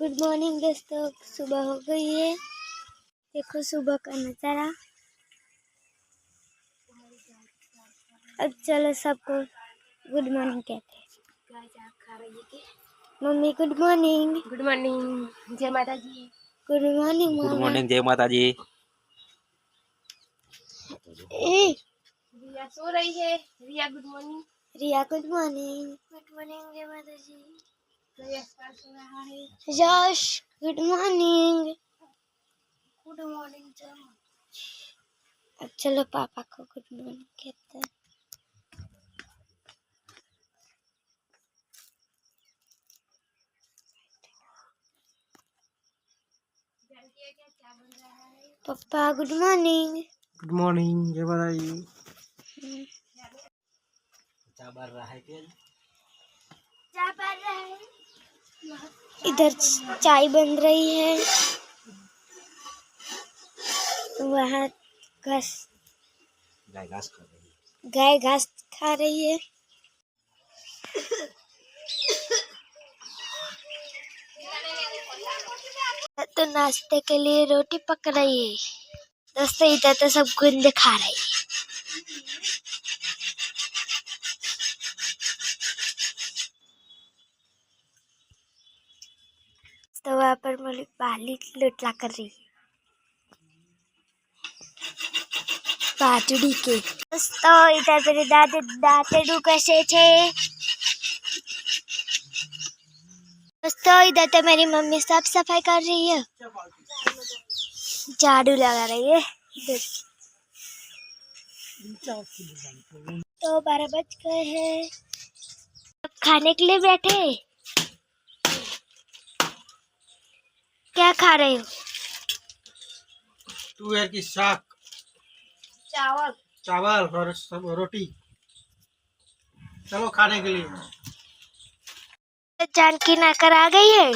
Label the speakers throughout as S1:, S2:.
S1: Good morning दोस्तों, सुबह हो गई है। देखो सुबह का नज़ारा। अब चलो सबको गुड मॉर्निंग कहते हैं। मम्मी गुड मॉर्निंग।
S2: गुड मॉर्निंग, जय माता जी।
S1: Good morning.
S3: गुड मॉर्निंग, जय माता जी।
S2: रिया सो रही है। Riya good morning.
S1: Riya good morning. Good morning जय माता जी।
S2: यश सो रहा है।
S1: Yash good morning.
S2: Good morning जय माता।
S1: अब चलो पापा को गुड मॉर्निंग कहते हैं।
S2: क्या बन रहा है?
S1: पापा गुड मॉर्निंग।
S3: गुड मॉर्निंग, जय माता जी। क्या बन रहा है?
S1: इधर चाय बन रही है, वहाँ घास
S3: गाय घास खा रही है।
S1: गाय घास खा रही है। तो नाश्ते के लिए रोटी पक रही है दोस्तों। इधर तो सब गुंदे खा रही है। तो वहाँ पर मुझे बाली लुटला कर रही है बाजड़ी के। दोस्तों इधर मेरे दादी दातेडू कैसे थे। दोस्तों इधर तो मेरी मम्मी साफ सफाई कर रही है, झाड़ू लगा रही है इधर। तो 12 बज गए हैं, अब खाने के लिए बैठे। क्या खा रहे हो?
S3: तुअर की साग,
S2: चावल
S3: चावल और सब रोटी। चलो खाने के लिए।
S1: जानकी नाकर आ गई है।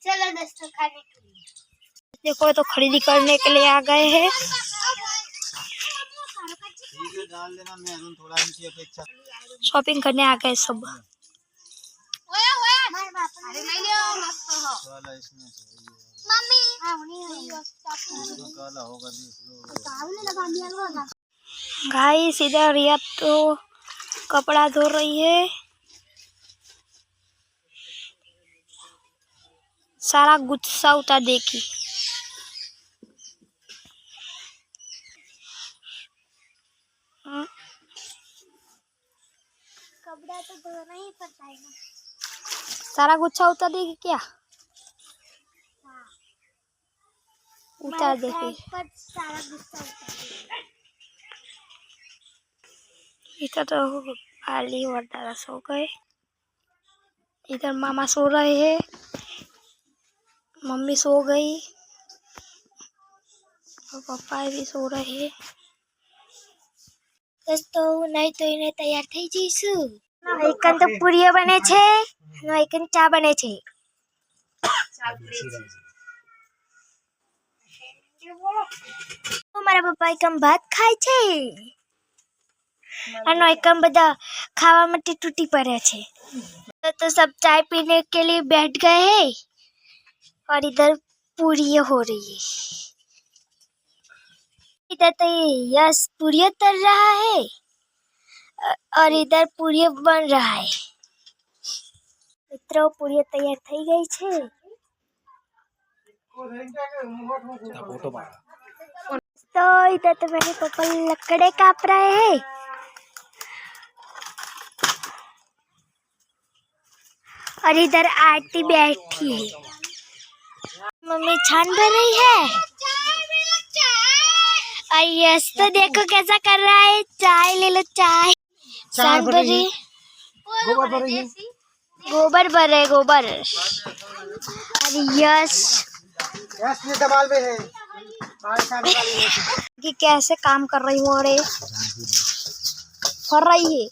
S1: चलो दोस्तों खाने के लिए। देखो तो खरीदी करने के लिए आ गए हैं। शॉपिंग करने आ गए सब। गाइस इधर रिया तो कपड़ा धो रही है। सारा गुस्सा उतार देखी। कपड़ा तो धोना ही पड़ता है ना। सारा गुस्सा उतार देगी क्या? उतार देगी। सारा गुस्सा उतार देगी। इधर तो आली और दादा सो गए। इधर मामा सो रहे हैं, मम्मी सो गई और पापा भी सो रहे हैं। दोस्तों नहीं तो इन्हें तैयार થઈ જઈશું। એકન તો પૂરીઓ બને છે અને એકન ચા બને છે। મારા પપ્પા એકમ ભાત ખાય છે અને એકમ બધા ખાવા માટે તૂટી પડ્યા છે। तो सब चाय पीने के लिए बैठ गए हैं और इधर पूरी हो रही है। इधर तो यस पूरी तर रहा है और इधर पूरी बन रहा है। मित्रों पूरी तैयार થઈ ગઈ છે। तो इधर तो मेरे पापा लकड़े काट रहे हैं और इधर आरती बैठी है। मम्मी छान भर रही है और यस तो देखो कैसा कर रहा है। चाय ले लो, चाय छान भर रही है। गोबर भर रहे गोबर। अरे यस
S3: ये दबाल में है।
S1: कि कैसे काम कर रही हूँ और कर रही है,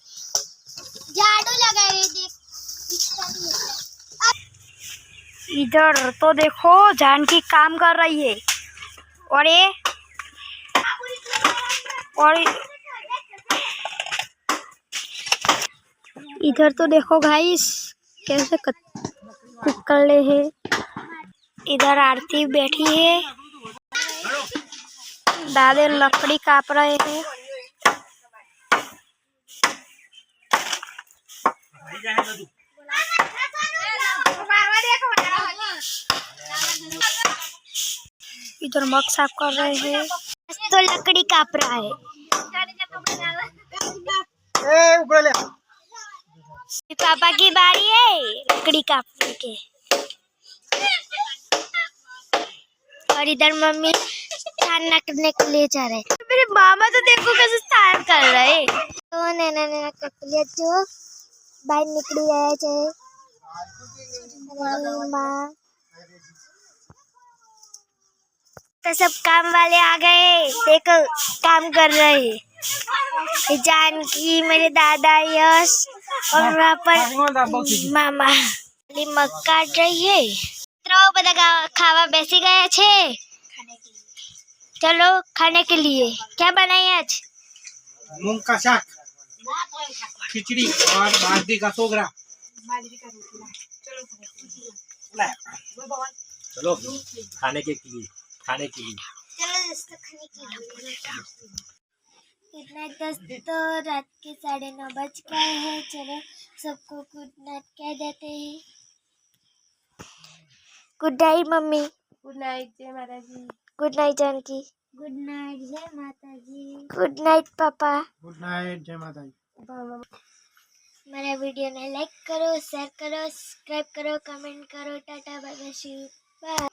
S1: झाड़ू लगा रही है। इधर तो देखो जानकी काम कर रही है और ये इधर तो देखो गाइस कैसे कुक कर ले है। इधर आरती बैठी है, दादे लकड़ी काट रहे हैं। इधर मग साफ कर रहे हैं, तो लकड़ी काट रहा है। पापा की बारी है लकड़ी काटने के। और इधर मम्मी स्नान करने के लिए जा रहे हैं। मेरे मामा तो देखो कैसे स्नान कर रहे। तो नैना नैना ककलिया जो बाहर निकली गया है। माँ तो सब काम वाले आ गए, देखो काम कर रहे हैं। जानकी, मेरे दादा यश और वहाँ पर मामा मग काट रही है। तो બધા खावा બેસી ગયા છે। चलो खाने के लिए क्या बनाए आज?
S3: मूंग का साग, खिचड़ी और बाजरी का सोगरा।
S4: चलो खाने के लिए
S1: चलो दोस्तों खाने के लिए। इतना दोस्तों रात के 9:30 बज गए हैं। चलो सबको गुड नाइट कह देते हैं। गुड नाइट मम्मी।
S2: गुड नाइट जय माता जी।
S1: Good night Janaki. Good night जय माता जी। गुड नाइट पापा।
S3: गुड नाइट, जय माता दी।
S1: मेरा वीडियो ने लाइक करो, शेयर करो, सब्सक्राइब करो, कमेंट करो। Tata bye bye, bye.